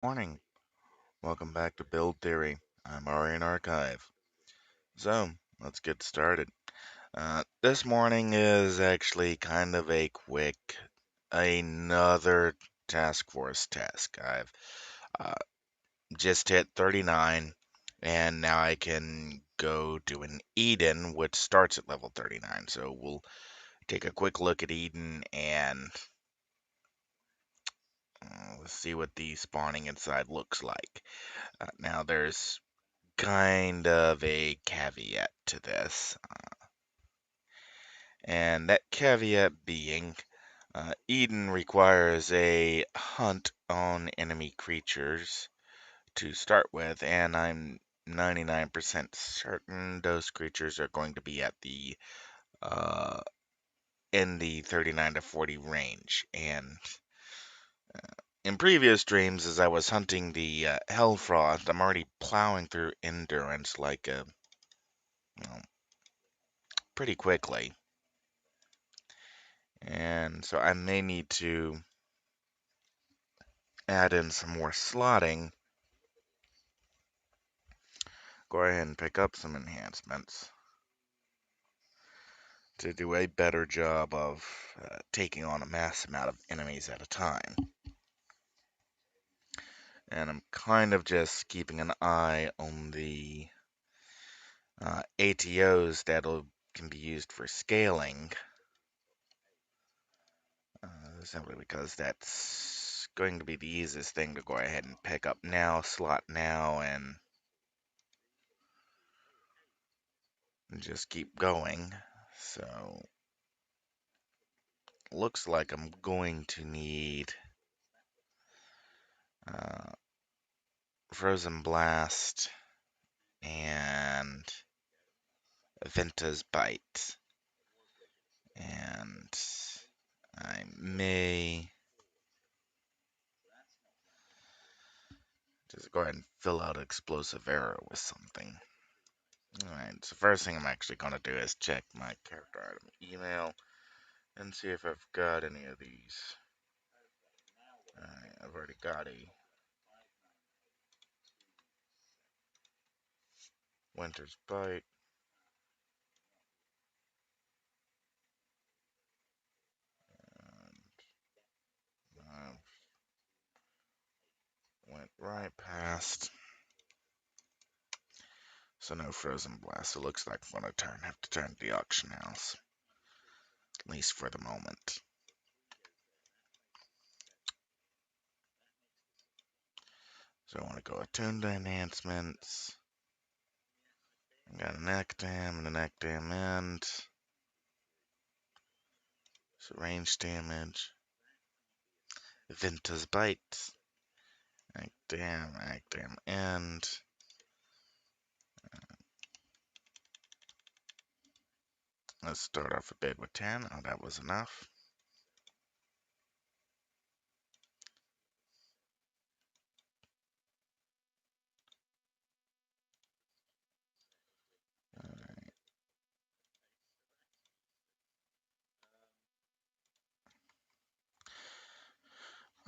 Morning. Welcome back to Build Theory. I'm Aurian Archive. So, let's get started. This morning is actually kind of a quick, another task force task. I've uh, just hit 39, and now I can go do an Eden, which starts at level 39. So, we'll take a quick look at Eden and let's see what the spawning inside looks like. Now, there's kind of a caveat to this, and that caveat being Eden requires a hunt on enemy creatures to start with, and I'm 99% certain those creatures are going to be at the uh, in the 39 to 40 range. And in previous dreams, as I was hunting the Hellfrost, I'm already plowing through endurance like a you know, pretty quickly. And so I may need to add in some more slotting. Go ahead and pick up some enhancements to do a better job of taking on a mass amount of enemies at a time. And I'm kind of just keeping an eye on the ATOs that can be used for scaling, simply because that's going to be the easiest thing to go ahead and pick up now, slot now, and just keep going. So looks like I'm going to need uh, Frozen Blast and Venta's Bite. And I may just go ahead and fill out Explosive Arrow with something. Alright, so first thing I'm actually going to do is check my character item email and see if I've got any of these. Alright, I've already got a Winter's Bite. And I went right past. So no Frozen Blast. It looks like I'm going to have to turn to the auction house. At least for the moment. So I want to go attuned to enhancements. I got an Ekdam and an Ekdam end. So range damage. Venta's Bite. Ekdam end. Let's start off a bid with 10. Oh, that was enough.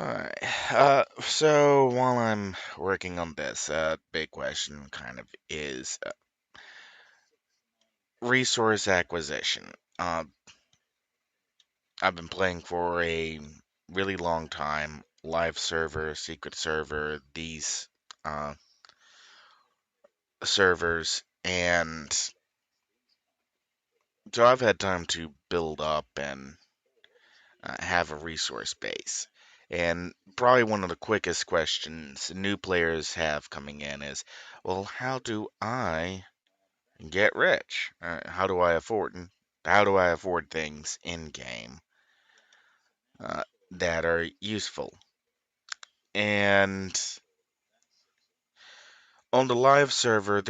Alright. So while I'm working on this, big question kind of is resource acquisition. I've been playing for a really long time. Live server, secret server, these uh, servers, and so I've had time to build up and have a resource base. And probably one of the quickest questions new players have coming in is, well, how do I get rich? How do I afford things in game that are useful? And on the live server,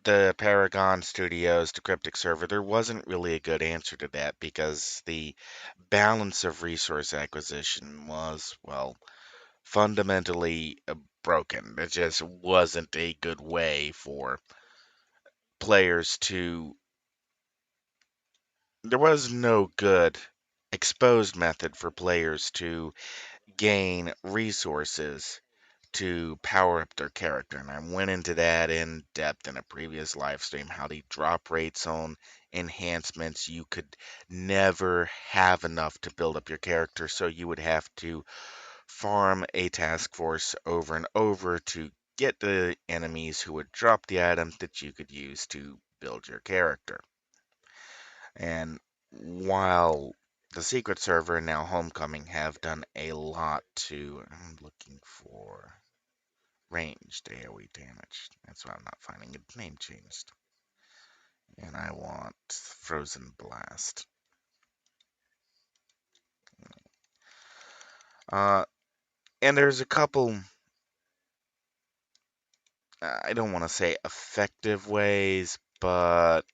the Paragon Studios, the Cryptic server, there wasn't really a good answer to that because the balance of resource acquisition was, well, fundamentally broken. It just wasn't a good way for players to. There was no good exposed method for players to gain resources to power up their character. And I went into that in depth in a previous live stream, how the drop rates on enhancements, you could never have enough to build up your character, so you would have to farm a task force over and over to get the enemies who would drop the items that you could use to build your character. And while the Secret Server and now Homecoming have done a lot to, I'm looking for ranged AoE damage. That's why I'm not finding it. Name changed. And I want Frozen Blast. Uh, and there's a couple, I don't want to say effective ways, but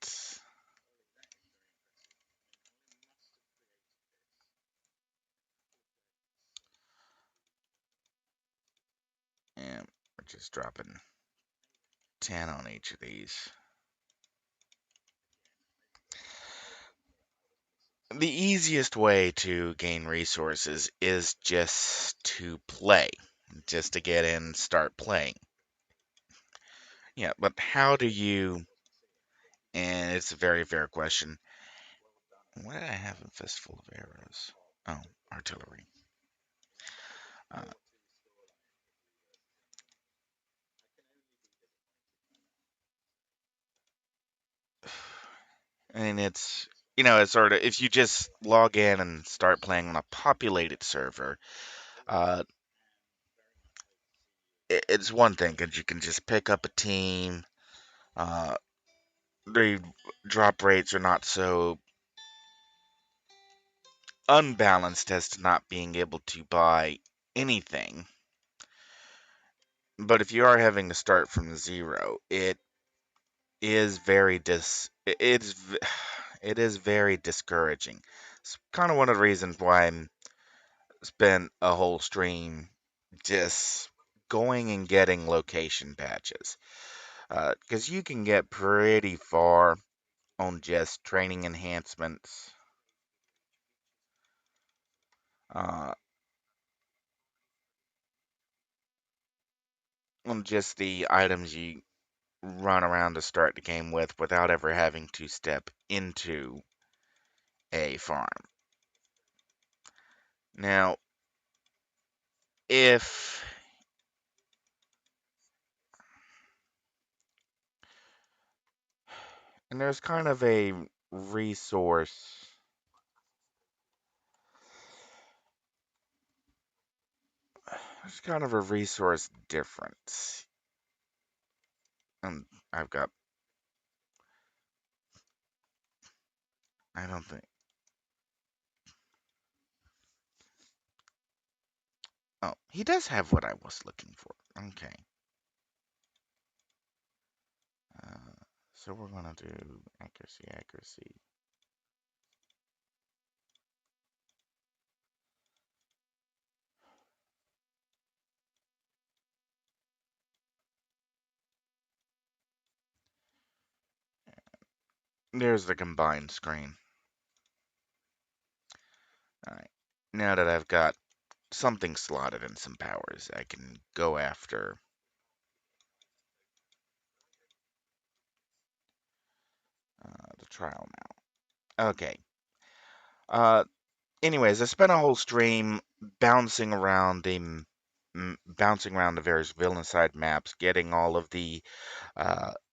we're just dropping 10 on each of these. The easiest way to gain resources is just to play, just to get in and start playing. Yeah, but how do you, and it's a very fair question. What did I have in Fistful of Arrows? Oh, artillery. Uh, and it's sort of, if you just log in and start playing on a populated server, uh, it's one thing because you can just pick up a team. Uh, the drop rates are not so unbalanced as to not being able to buy anything. But if you are having to start from zero, it is very it is very discouraging. It's kind of one of the reasons why I'm spent a whole stream just going and getting location patches. Because you can get pretty far on just training enhancements, uh, on just the items you run around to start the game with without ever having to step into a farm. Now, if and there's kind of a resource, there's kind of a resource difference. And I've got, I don't think, oh, he does have what I was looking for. Okay. Uh, so we're gonna do accuracy, accuracy. There's the combined screen. All right. Now that I've got something slotted in some powers, I can go after the trial now. Okay. Uh, anyways, I spent a whole stream bouncing around the various villain-side maps, getting all of the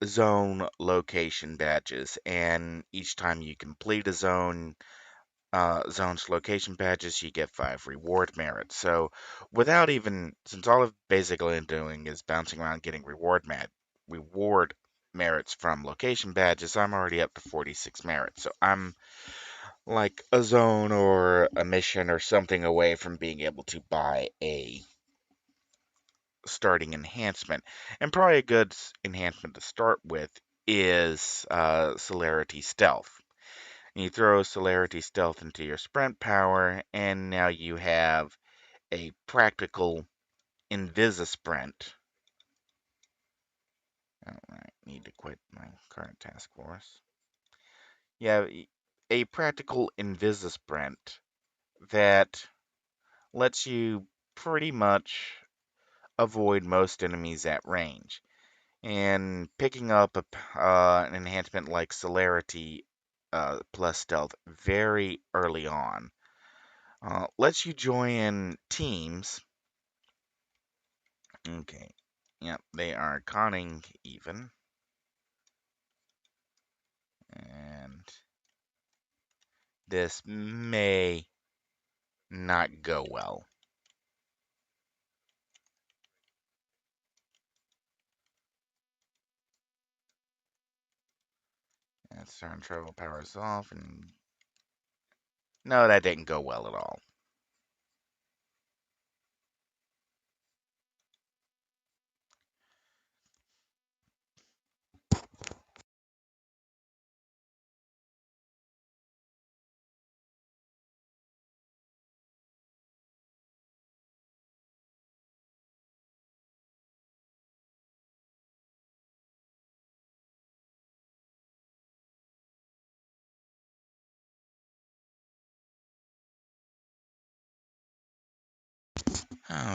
zone location badges, and each time you complete a zone's location badges, you get 5 reward merits. So, since all I've basically been doing is bouncing around getting reward merits from location badges, I'm already up to 46 merits. So I'm like a zone or a mission or something away from being able to buy a starting enhancement. And probably a good enhancement to start with is Celerity Stealth. And you throw Celerity Stealth into your sprint power, and now you have a practical Invisisprint. Alright, need to quit my current task force. You have a practical Invisisprint that lets you pretty much avoid most enemies at range. And picking up an enhancement like Celerity plus Stealth very early on lets you join teams. Okay, yep, they are conning even. And this may not go well. And turn travel powers off, and no, that didn't go well at all.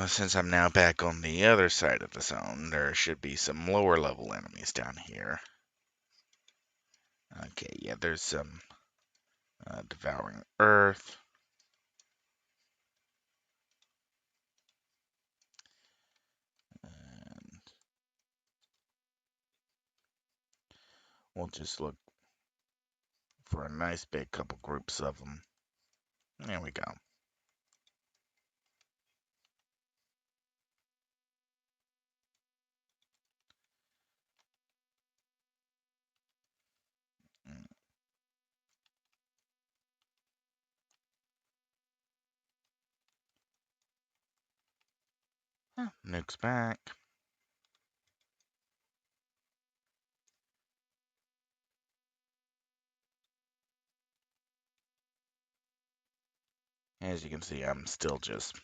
Since I'm now back on the other side of the zone, there should be some lower level enemies down here. Okay, yeah, there's some devouring earth. And we'll just look for a nice big couple groups of them. There we go. Mm. Nukes back. As you can see, I'm still just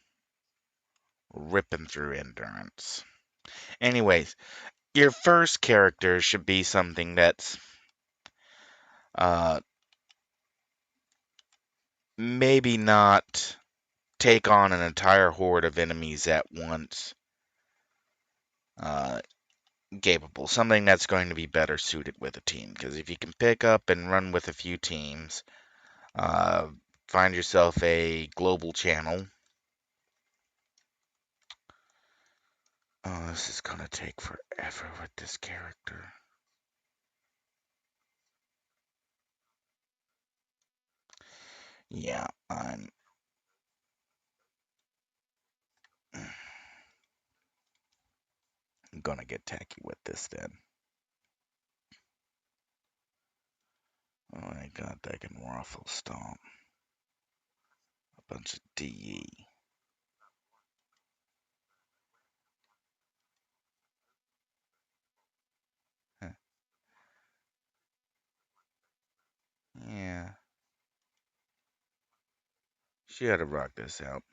ripping through endurance. Anyways, your first character should be something that's uh, maybe not take on an entire horde of enemies at once. Uh, Capable. Something that's going to be better suited with a team. Because if you can pick up and run with a few teams, uh, find yourself a global channel. Oh, this is gonna take forever with this character. Yeah, I'm gonna get tacky with this then. Oh my god, that can waffle stomp. A bunch of DE. Huh. Yeah, she had to rock this out.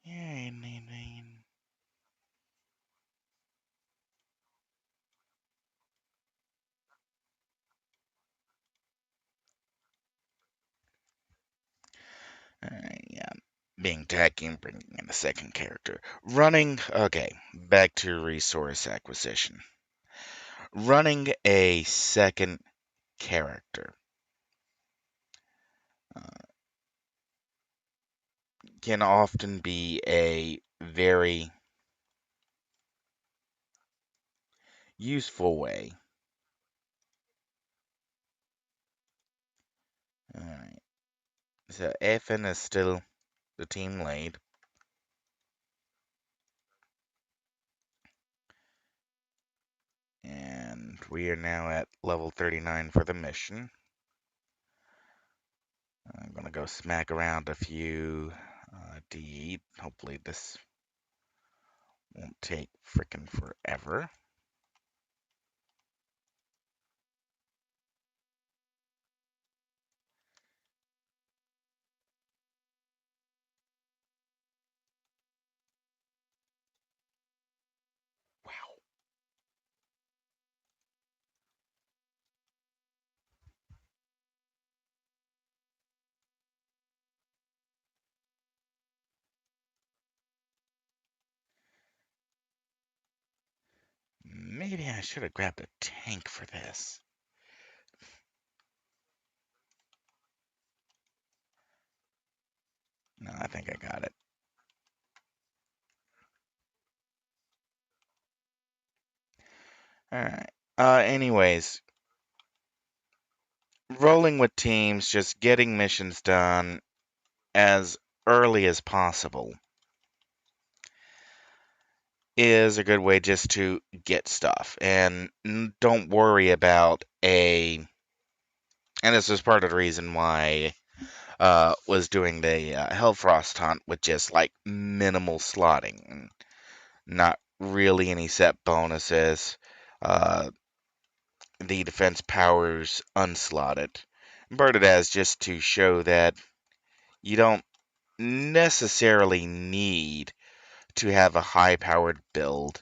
Yeah, Alright, yeah. Being tacky and bringing in a second character. Running, okay, back to resource acquisition. Running a second character uh, can often be a very useful way. Alright, so FN is still the team lead. And we are now at level 39 for the mission. I'm gonna go smack around a few DE. Hopefully this won't take frickin' forever. maybe I should have grabbed a tank for this. No, I think I got it. All right. Anyways, rolling with teams, just getting missions done as early as possible is a good way just to get stuff and don't worry about a. And this is part of the reason why was doing the Hellfrost hunt with just like minimal slotting, and not really any set bonuses. Uh, the defense powers unslotted. Part of that is just to show that you don't necessarily need to have a high powered build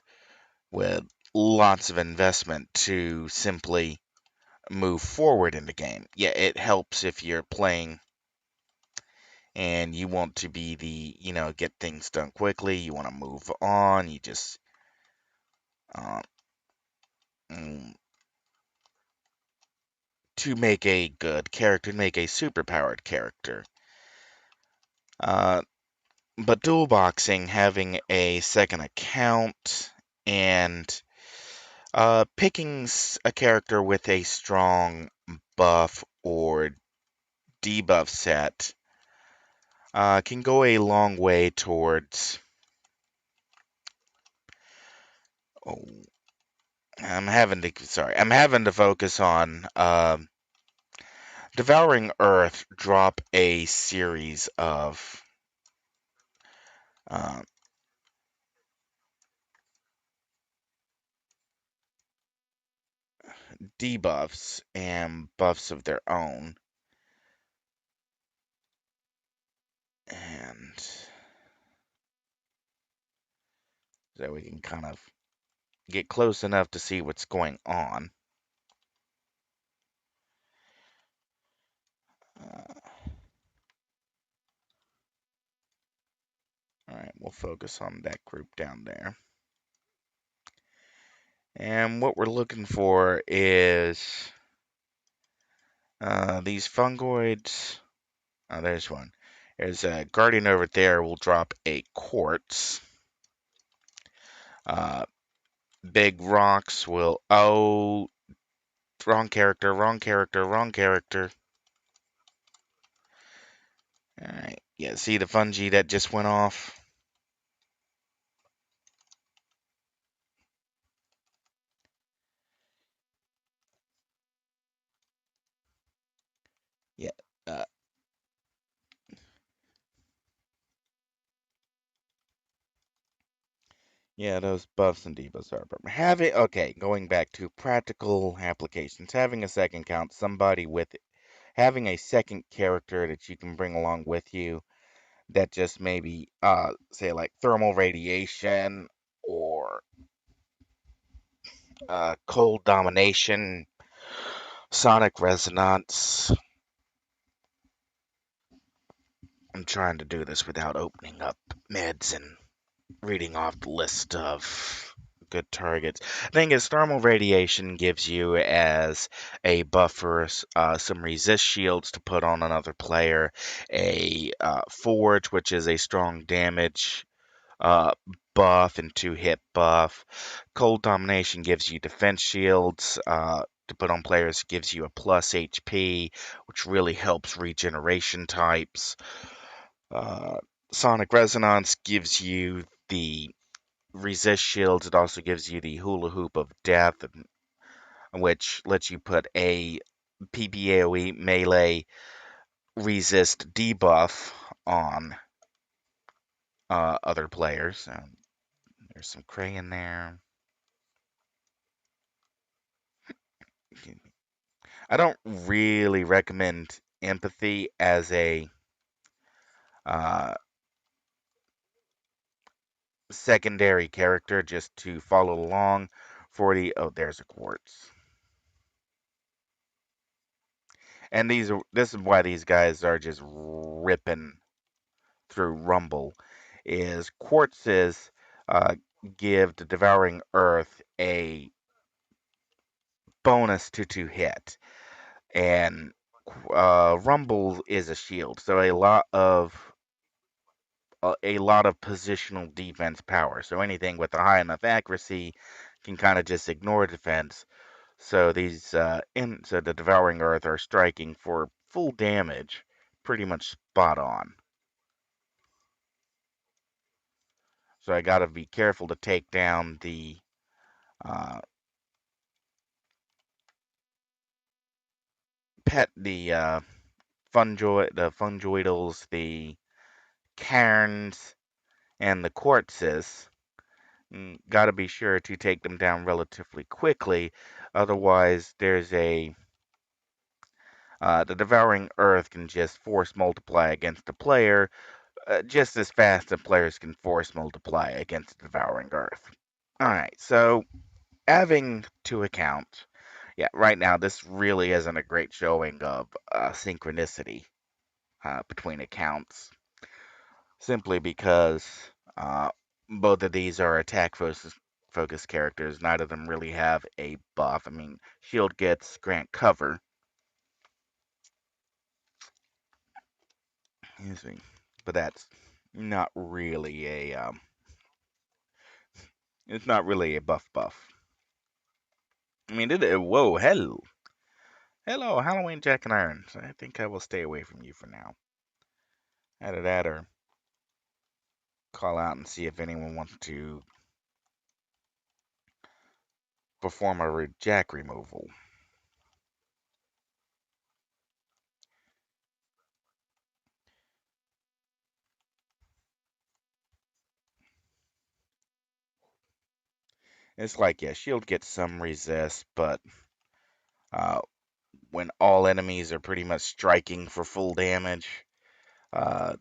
with lots of investment to simply move forward in the game. Yeah, it helps if you're playing and you want to be get things done quickly, you want to move on, you just uh, mm, to make a good character, make a superpowered character. Uh, but dual boxing, having a second account, and picking a character with a strong buff or debuff set can go a long way towards. Oh, I'm having to focus on Devouring Earth. Drop a series of uh, debuffs and buffs of their own, and so we can kind of get close enough to see what's going on. All right, we'll focus on that group down there. And what we're looking for is these fungoids. Oh, there's one. There's a guardian over there. Will drop a quartz. Uh, big rocks will. Oh, wrong character. Wrong character. Wrong character. All right. Yeah. See the fungi that just went off. Yeah. Uh, Yeah, those buffs and debuffs are. But having okay, going back to practical applications, having a second count, somebody with having a second character that you can bring along with you that just maybe say like thermal radiation or cold domination, sonic resonance. I'm trying to do this without opening up meds and reading off the list of good targets. Thing is, thermal radiation gives you as a buffer some resist shields to put on another player, a forge, which is a strong damage uh, buff and 2-hit buff. Cold domination gives you defense shields. To put on players gives you a plus HP, which really helps regeneration types. Uh, Sonic Resonance gives you the resist shields. It also gives you the hula hoop of death, which lets you put a PPAOE melee resist debuff on other players. There's some Cray in there. I don't really recommend empathy as a uh, secondary character just to follow along for the. Oh, there's a quartz. And this is why these guys are just ripping through Rumble, is quartzes uh, give the Devouring Earth a bonus to hit, and Rumble is a shield, so a lot of positional defense power. So anything with a high enough accuracy can kind of just ignore defense. So so the Devouring Earth are striking for full damage, pretty much spot on. So I gotta be careful to take down uh, the fungoidals, the cairns, and the quartzes. Got to be sure to take them down relatively quickly, otherwise the devouring earth can just force multiply against the player, just as fast as players can force multiply against the devouring earth. All right, so having two accounts, yeah, right now this really isn't a great showing of synchronicity between accounts, simply because uh, both of these are attack focused characters. Neither of them really have a buff. I mean, Shield gets grant cover. Excuse me, but that's not really a it's not really a buff. I mean, whoa, hello, Halloween Jack and Irons. I think I will stay away from you for now. Either that or call out and see if anyone wants to perform a Jack removal. It's like, yeah, Shield gets some resist, but uh, when all enemies are pretty much striking for full damage, uh,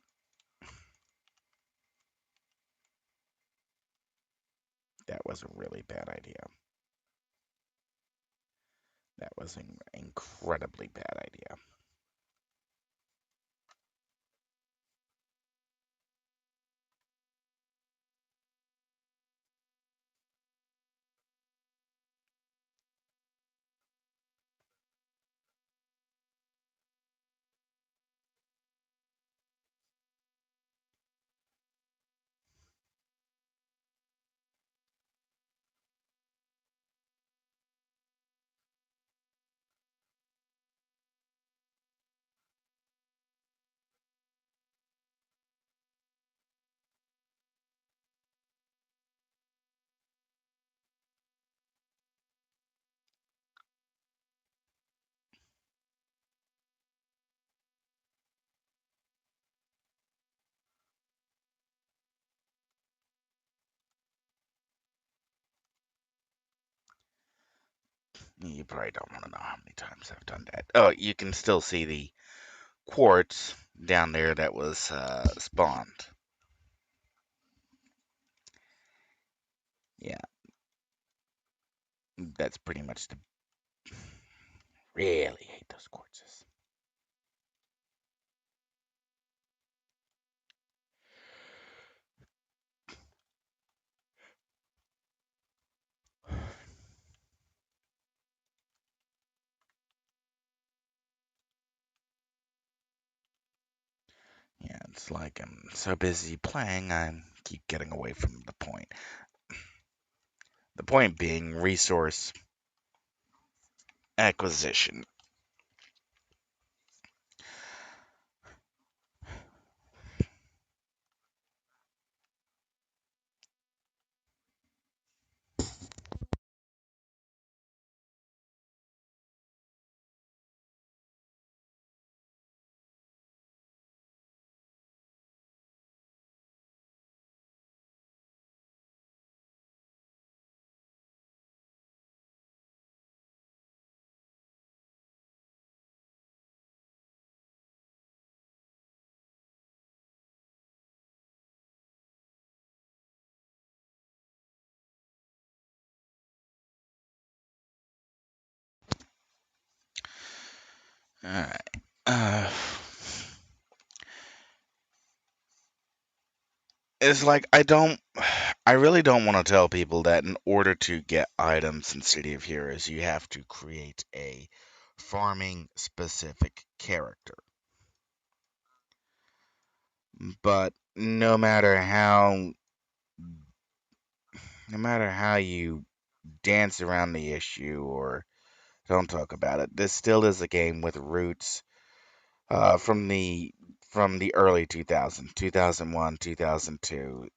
that was a really bad idea. That was an incredibly bad idea. You probably don't want to know how many times I've done that. Oh, you can still see the quartz down there that was spawned. Yeah, that's pretty much the. Really hate those quartzes. Yeah, it's like I'm so busy playing, I keep getting away from the point. The point being resource acquisition. Alright. It's like I don't. I really don't want to tell people that in order to get items in City of Heroes, you have to create a farming specific character. But no matter how you dance around the issue or don't talk about it, this still is a game with roots from the early 2000s, 2001, 2002,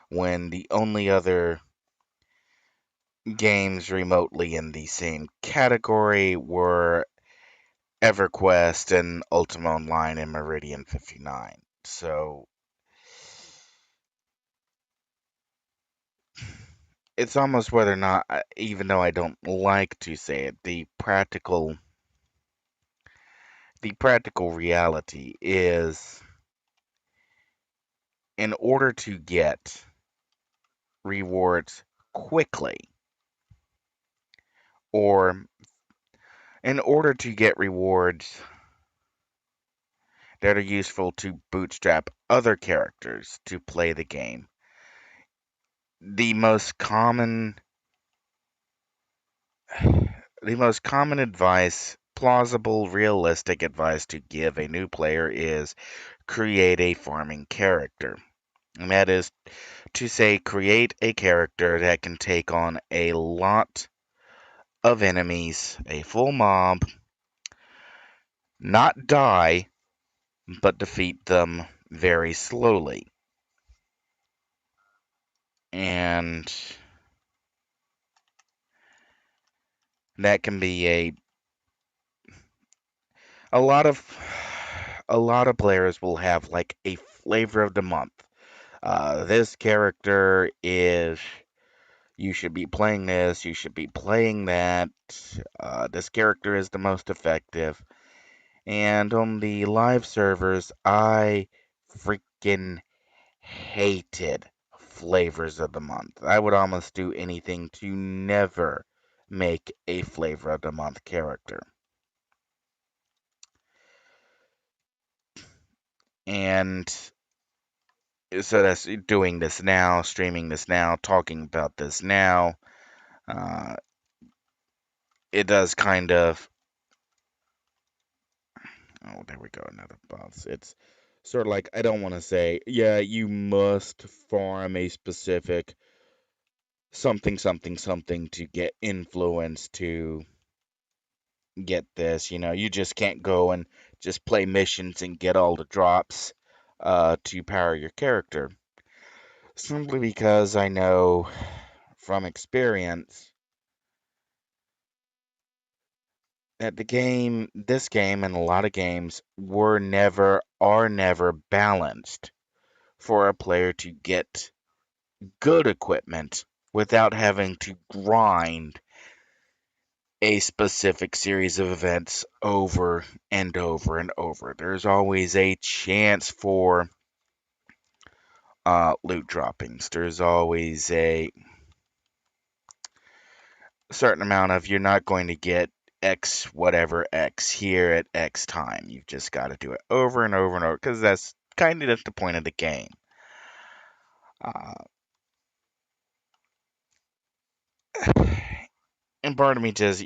when the only other games remotely in the same category were EverQuest and Ultima Online and Meridian 59. So it's almost whether or not, even though I don't like to say it, the practical reality is in order to get rewards quickly, or in order to get rewards that are useful to bootstrap other characters to play the game, the most common the most common advice, plausible, realistic advice to give a new player is create a farming character. And that is to say, create a character that can take on a lot of enemies, a full mob, not die, but defeat them very slowly. And that can be a lot of a lot of players will have like a flavor of the month. This character is you should be playing this, you should be playing that. This character is the most effective. And on the live servers, I freaking hated flavors of the month. I would almost do anything to never make a flavor of the month character. And so that's doing this now, streaming this now, talking about this now. Uh, it does kind of. Oh, there we go, another boss. It's sort of like I don't want to say, yeah, you must farm a specific something, something, something to get influence to get this. You just can't go and just play missions and get all the drops to power your character. Simply because I know from experience that this game, and a lot of games are never balanced for a player to get good equipment without having to grind a specific series of events over and over and over. There's always a chance for loot droppings. There's always a certain amount of you're not going to get X whatever X here at X time. You've just got to do it over and over and over because that's kind of the point of the game. Uh, and part of me just,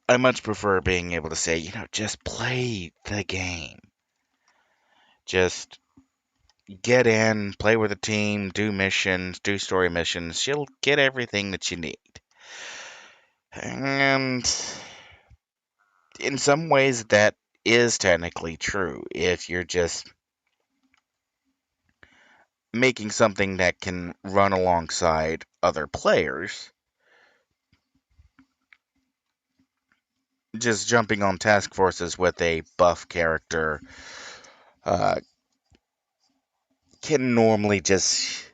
I much prefer being able to say, just play the game. Just get in, play with a team, do missions, do story missions. You'll get everything that you need. And in some ways, that is technically true if you're just making something that can run alongside other players. Just jumping on task forces with a buff character uh, can normally just,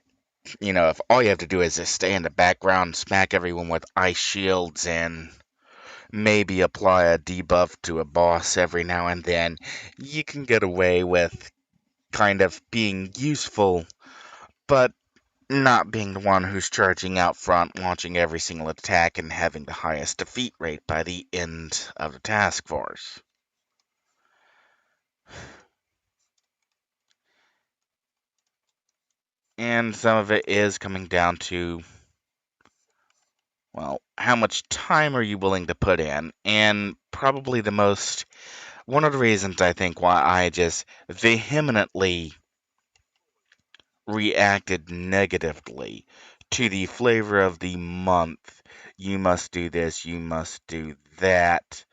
if all you have to do is just stay in the background, smack everyone with ice shields, and maybe apply a debuff to a boss every now and then, you can get away with kind of being useful, but not being the one who's charging out front, launching every single attack, and having the highest defeat rate by the end of the task force. And some of it is coming down to, well, how much time are you willing to put in? And probably one of the reasons I think why I just vehemently reacted negatively to the flavor of the month. You must do this, you must do that.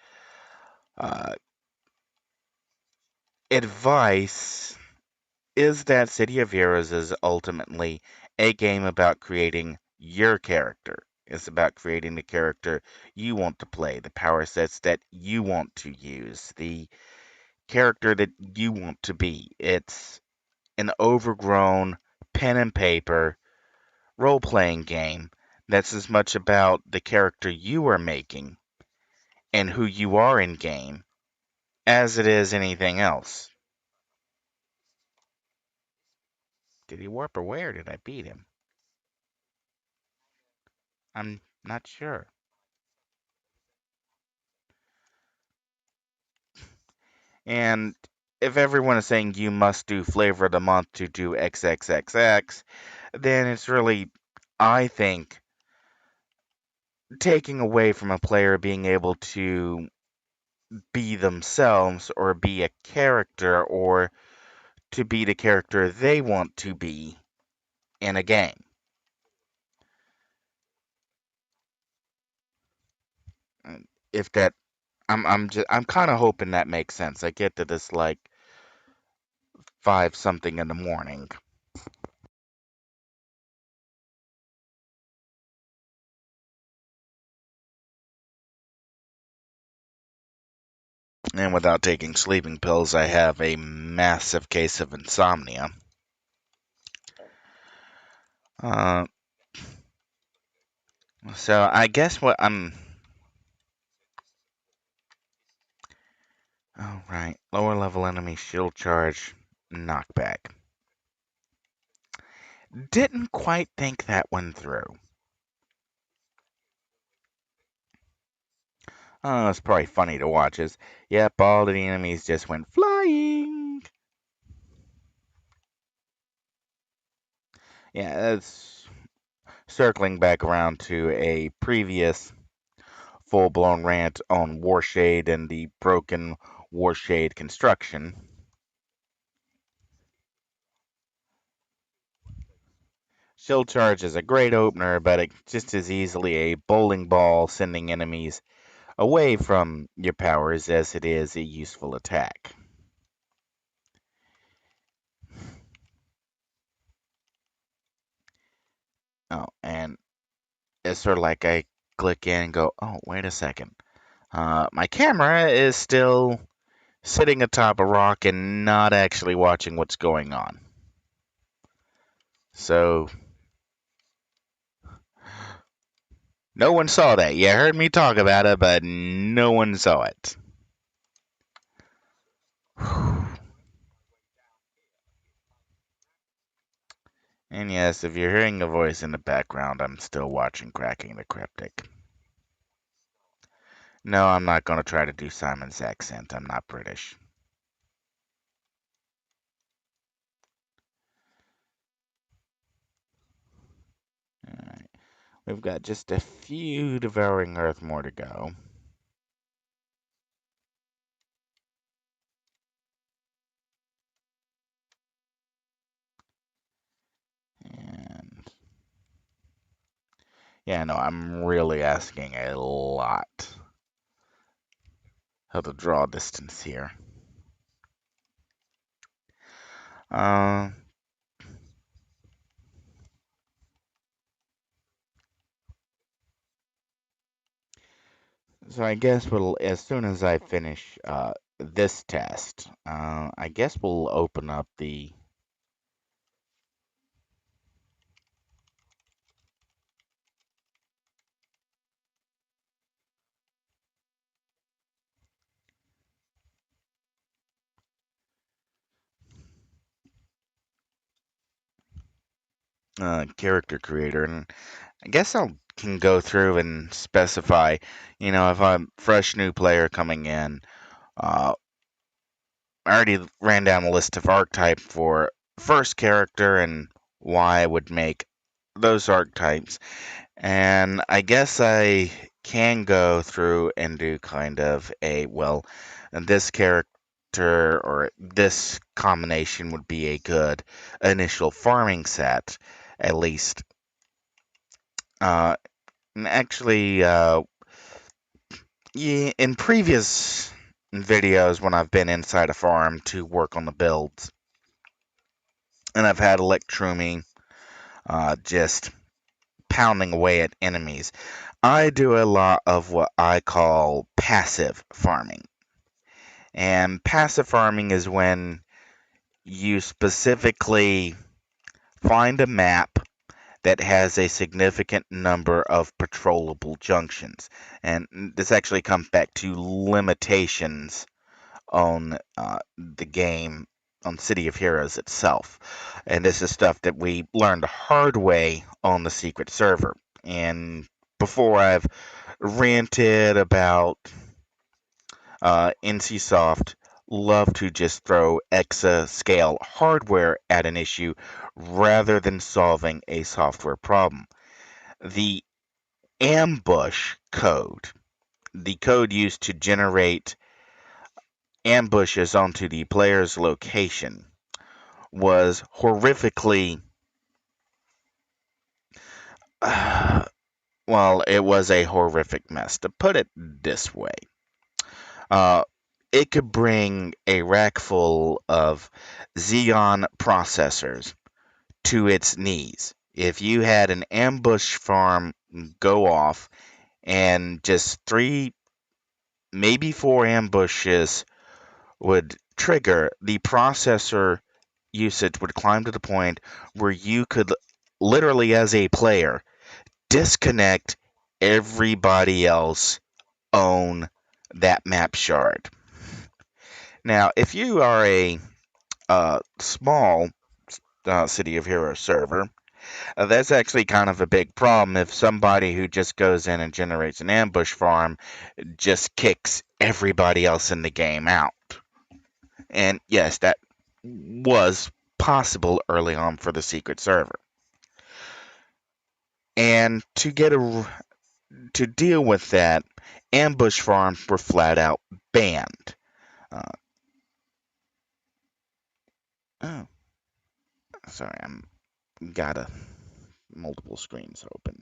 Uh, Advice is that City of Heroes is ultimately a game about creating your character. It's about creating the character you want to play, the power sets that you want to use, the character that you want to be. It's an overgrown pen and paper role playing game that's as much about the character you are making and who you are in game as it is anything else. Did he warp away or did I beat him? I'm not sure. And if everyone is saying you must do flavor of the month to do XXXX, then it's really, I think, taking away from a player being able to be themselves or be a character or to be the character they want to be in a game. If that, I'm kind of hoping that makes sense. I get that it's like 5 something in the morning, and without taking sleeping pills, I have a massive case of insomnia. Uh, so I guess what I'm. Oh, right. Lower level enemy shield charge knockback. Didn't quite think that one through. Oh, it's probably funny to watch. Yep, all of the enemies just went flying. Yeah, that's circling back around to a previous full blown rant on Warshade and the broken Warshade construction. Shield charge is a great opener, but it's just as easily a bowling ball sending enemies away from your powers as it is a useful attack. Oh, and it's sort of like I click in and go, oh, wait a second. My camera is still sitting atop a rock and not actually watching what's going on. So, no one saw that. You heard me talk about it, but no one saw it. And yes, if you're hearing a voice in the background, I'm still watching Cracking the Cryptic. No, I'm not going to try to do Simon's accent. I'm not British. Alright. We've got just a few Devouring Earth more to go. And yeah, no, I'm really asking a lot of the draw distance here. Uh, so I guess as soon as I finish this test, I guess we'll open up the character creator, and I guess I can go through and specify, if I'm a fresh new player coming in, uh, I already ran down a list of archetype for first character and why I would make those archetypes. And I guess I can go through and do kind of a, well, this character or this combination would be a good initial farming set, at least. Uh, and actually, yeah, in previous videos when I've been inside a farm to work on the builds, and I've had Electrumi just pounding away at enemies, I do a lot of what I call passive farming. And passive farming is when you specifically find a map that has a significant number of patrollable junctions. And this actually comes back to limitations on the game, on City of Heroes itself. And this is stuff that we learned the hard way on the secret server. And before, I've ranted about NCSoft love to just throw exascale hardware at an issue rather than solving a software problem. The ambush code, the code used to generate ambushes onto the player's location, was horrifically, well, it was a horrific mess. To put it this way, uh, it could bring a rack full of Xeon processors to its knees. If you had an ambush farm go off and just three, maybe four ambushes would trigger, the processor usage would climb to the point where you could literally, as a player, disconnect everybody else own that map shard. Now, if you are a small City of Heroes server, that's actually kind of a big problem if somebody who just goes in and generates an ambush farm just kicks everybody else in the game out. And yes, that was possible early on for the secret server. And to deal with that, ambush farms were flat out banned. Uh, oh, sorry, I'm got multiple screens open.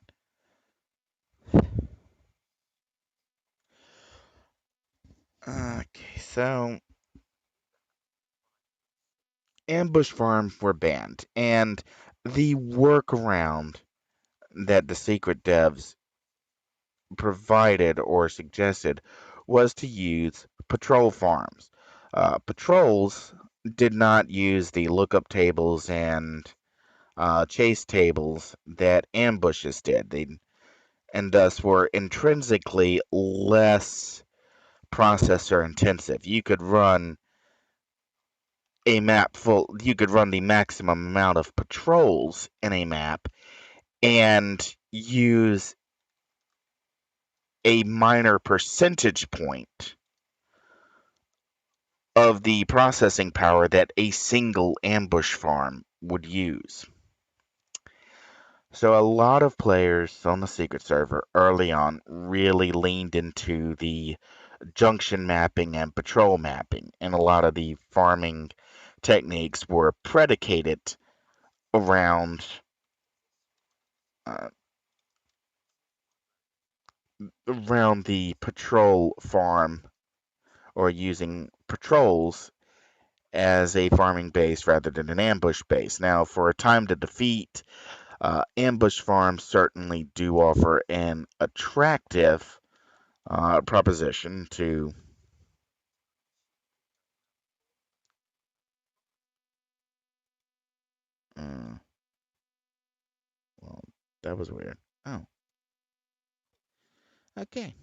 Okay, so ambush farms were banned, and the workaround that the secret devs provided or suggested was to use patrol farms. Patrols did not use the lookup tables and chase tables that ambushes did. They and thus were intrinsically less processor intensive. You could run the maximum amount of patrols in a map and use a minor percentage point of the processing power that a single ambush farm would use. So a lot of players on the secret server early on really leaned into the junction mapping and patrol mapping, and a lot of the farming techniques were predicated around uh, around the patrol farm or using patrols as a farming base rather than an ambush base. Now, for a time to defeat, ambush farms certainly do offer an attractive proposition to. Uh, well, that was weird. Oh, okay.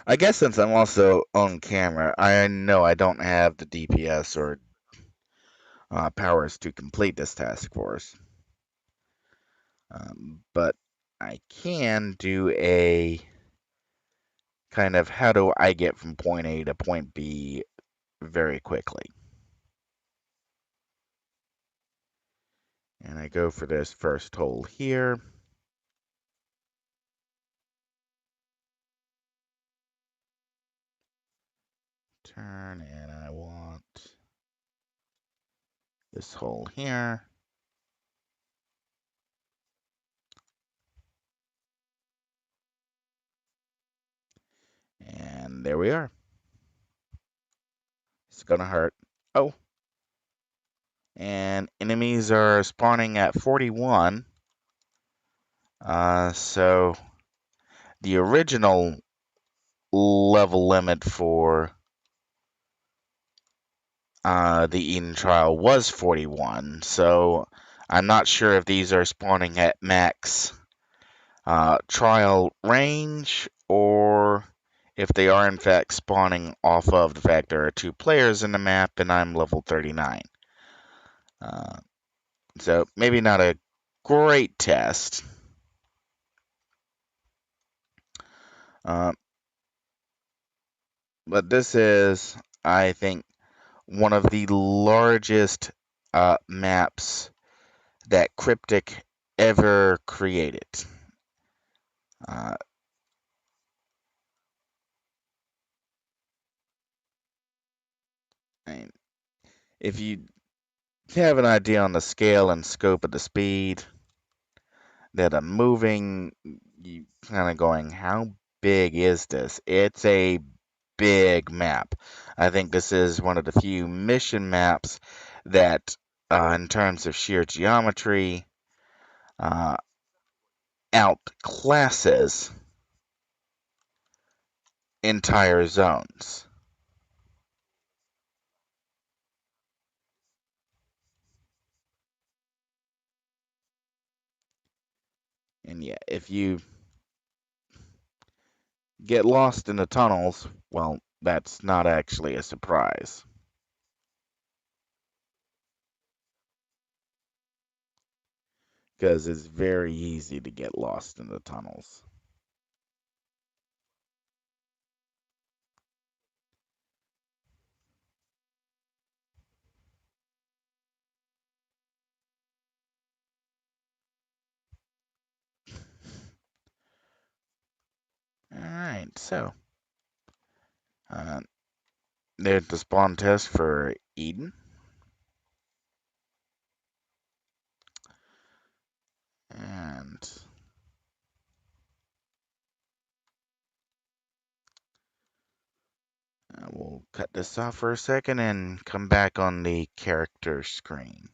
I guess since I'm also on camera, I know I don't have the DPS or powers to complete this task force. But I can do a kind of how do I get from point A to point B very quickly. And I go for this first hole here. Turn, and I want this hole here. And there we are. It's gonna hurt. Oh. And enemies are spawning at 41. So the original level limit for the Eden trial was 41. So I'm not sure if these are spawning at max trial range or if they are in fact spawning off of the fact there are 2 players in the map and I'm level 39. So maybe not a great test. Uh, but this is, I think, one of the largest maps that Cryptic ever created. Uh, and if you have an idea on the scale and scope of the speed that I'm moving, you kind of going, how big is this? It's a big map. I think this is one of the few mission maps that, in terms of sheer geometry, uh, outclasses entire zones. And yeah, if you get lost in the tunnels, well, that's not actually a surprise. Because it's very easy to get lost in the tunnels. Alright, so uh, there's the spawn test for Eden. And we'll cut this off for a second and come back on the character screen.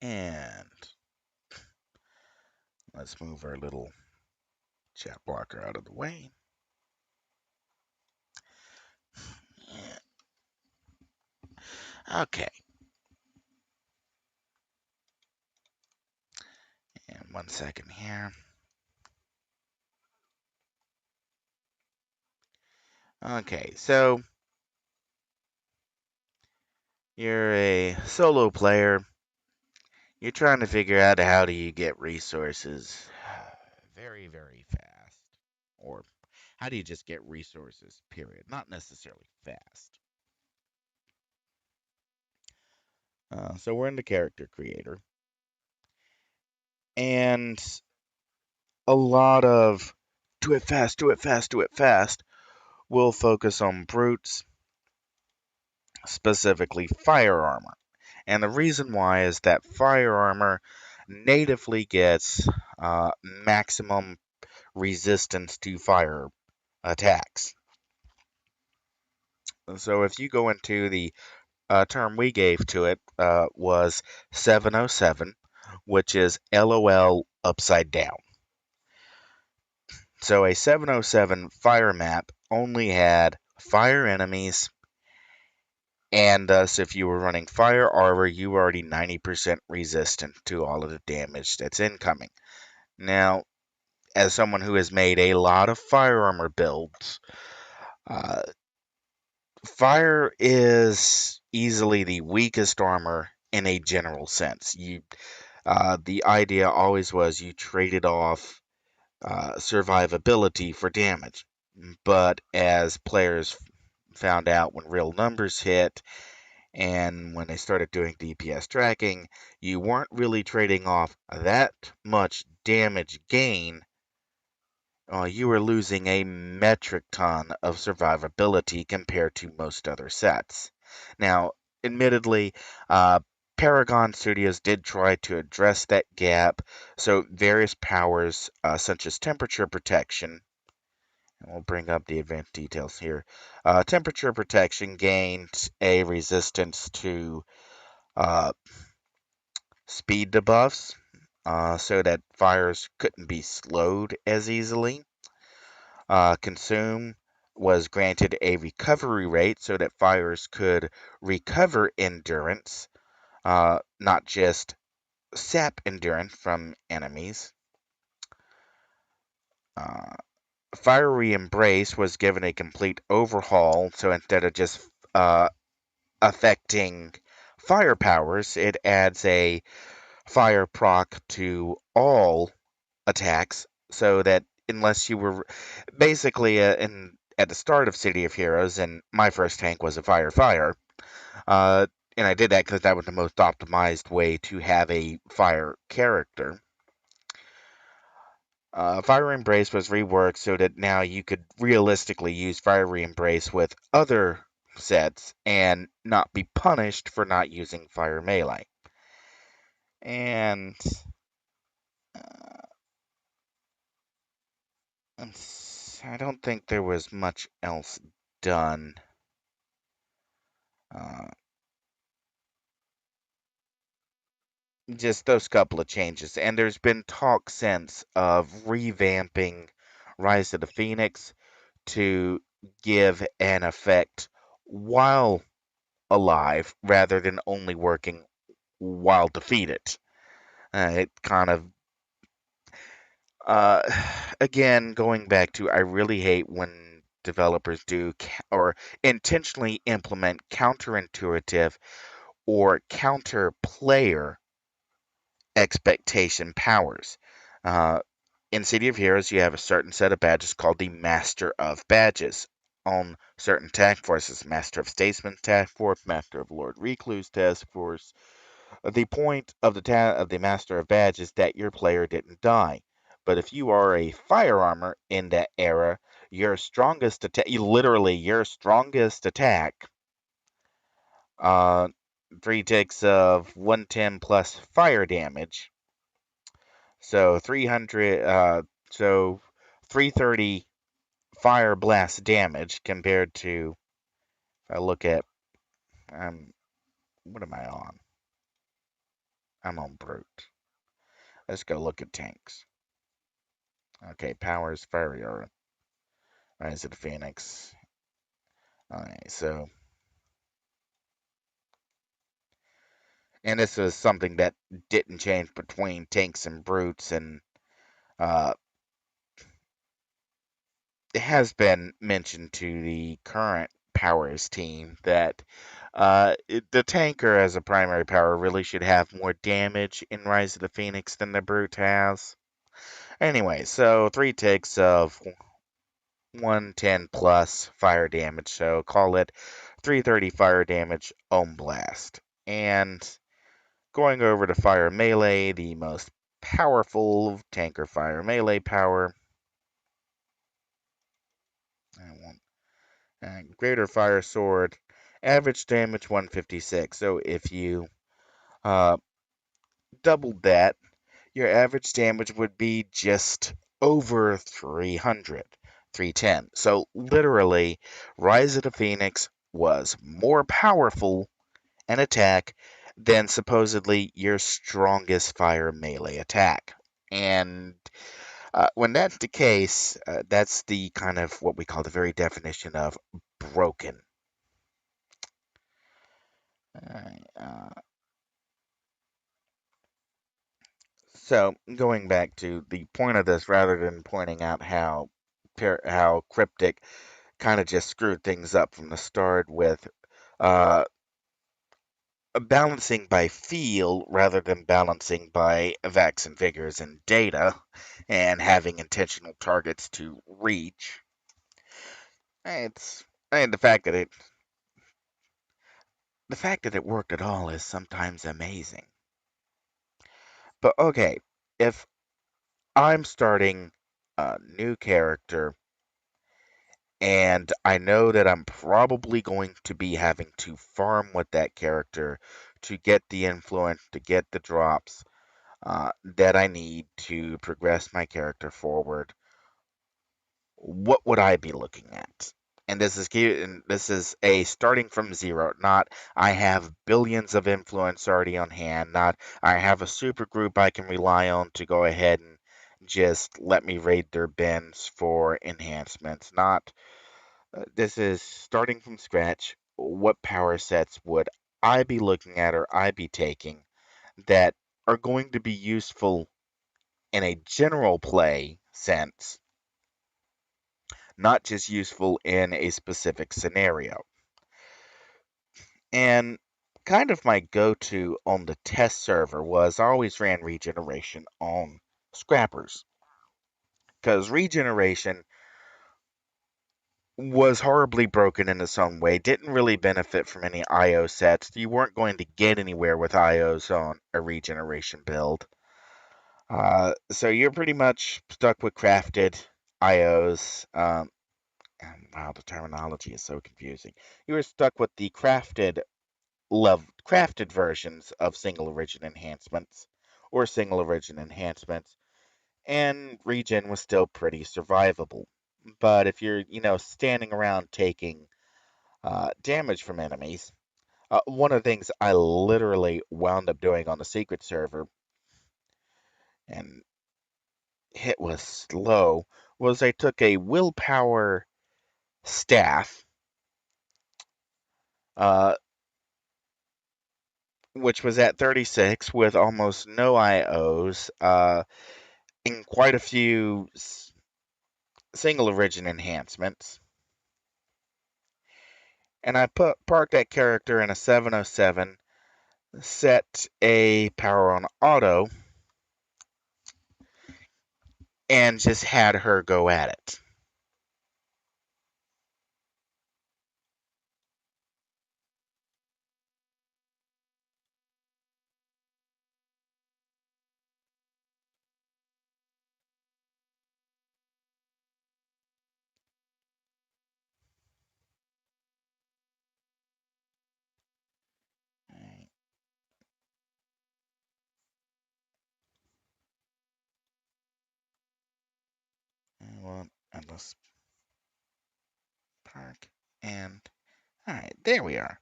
And let's move our little chat blocker out of the way. Okay. And 1 second here. Okay, so you're a solo player. You're trying to figure out how do you get resources very, very fast. Or how do you just get resources, period? Not necessarily fast. So we're in the character creator. And a lot of do it fast, do it fast, do it fast will focus on brutes, specifically fire armor. And the reason why is that fire armor natively gets maximum resistance to fire attacks. So if you go into the term we gave to it was 707, which is LOL upside down. So a 707 fire map only had fire enemies, and thus if you were running fire armor, you were already 90% resistant to all of the damage that's incoming. Now, as someone who has made a lot of fire armor builds, uh, fire is easily the weakest armor in a general sense. The idea always was you traded off survivability for damage. But as players found out when real numbers hit and when they started doing DPS tracking, you weren't really trading off that much damage gain. You were losing a metric ton of survivability compared to most other sets. Now, admittedly, Paragon Studios did try to address that gap, so various powers, such as temperature protection, and we'll bring up the event details here. Temperature protection gained a resistance to uh, speed debuffs, so that fires couldn't be slowed as easily. Consume was granted a recovery rate so that fires could recover endurance, not just sap endurance from enemies. Uh, Fiery Embrace was given a complete overhaul, so instead of just affecting fire powers, it adds a fire proc to all attacks, so that unless you were basically in at the start of City of Heroes, and my first tank was a fire, uh, and I did that because that was the most optimized way to have a fire character. Fire Embrace was reworked so that now you could realistically use Fiery Embrace with other sets and not be punished for not using Fire Melee. And I don't think there was much else done. Uh, just those couple of changes. And there's been talk since of revamping Rise of the Phoenix to give an effect while alive rather than only working while defeated. It kind of, uh, again, going back to, I really hate when developers do or intentionally implement counterintuitive or counter player expectation powers. Uh, in City of Heroes, you have a certain set of badges called the Master of Badges. On certain task forces, Master of Statesman's Task Force, Master of Lord Recluse Task Force. The point of the Master of Badge is that your player didn't die. But if you are a fire armor in that era, your strongest attack, literally your strongest attack, uh, 3 ticks of 110 plus fire damage. So 300, so 330 fire blast damage compared to, if I look at, what am I on? I'm on brute. Let's go look at tanks. Okay, powers, fiery aura, Rise of the Phoenix. Alright, so, and this is something that didn't change between tanks and brutes, and uh, it has been mentioned to the current powers team that the tanker as a primary power really should have more damage in Rise of the Phoenix than the Brute has. Anyway, so 3 ticks of 110 plus fire damage, so call it 330 fire damage Ohm Blast. And going over to fire melee, the most powerful tanker fire melee power. Greater fire sword, average damage 156. So if you uh, doubled that, your average damage would be just over 300, 310. So literally, Rise of the Phoenix was more powerful an attack than supposedly your strongest fire melee attack. And when that's the case, that's the kind of what we call the very definition of broken. Alright, so going back to the point of this, rather than pointing out how cryptic kind of just screwed things up from the start with uh, balancing by feel rather than balancing by facts and figures and data, and having intentional targets to reach. It's and the fact that it worked at all is sometimes amazing. But okay, if I'm starting a new character and I know that I'm probably going to be having to farm with that character to get the influence, to get the drops that I need to progress my character forward. What would I be looking at? And this is a starting from zero, not I have billions of influence already on hand, not I have a super group I can rely on to go ahead and just let me raid their bins for enhancements. Not This is starting from scratch. What power sets would I be looking at or I be taking that are going to be useful in a general play sense, not just useful in a specific scenario? And kind of my go to on the test server was I always ran regeneration on scrappers because regeneration was horribly broken in its own way, didn't really benefit from any IO sets. You weren't going to get anywhere with IOs on a regeneration build. So you're pretty much stuck with crafted IOs. Wow, the terminology is so confusing. You were stuck with the crafted versions of single origin enhancements or single origin enhancements, and regen was still pretty survivable. But if you're, standing around taking damage from enemies, one of the things I literally wound up doing on the secret server, and it was slow, was I took a willpower staff, uh, which was at 36 with almost no IOs, and quite a few single origin enhancements. And I parked that character in a 707, set a power on auto, and just had her go at it. Well, let's park and alright, there we are.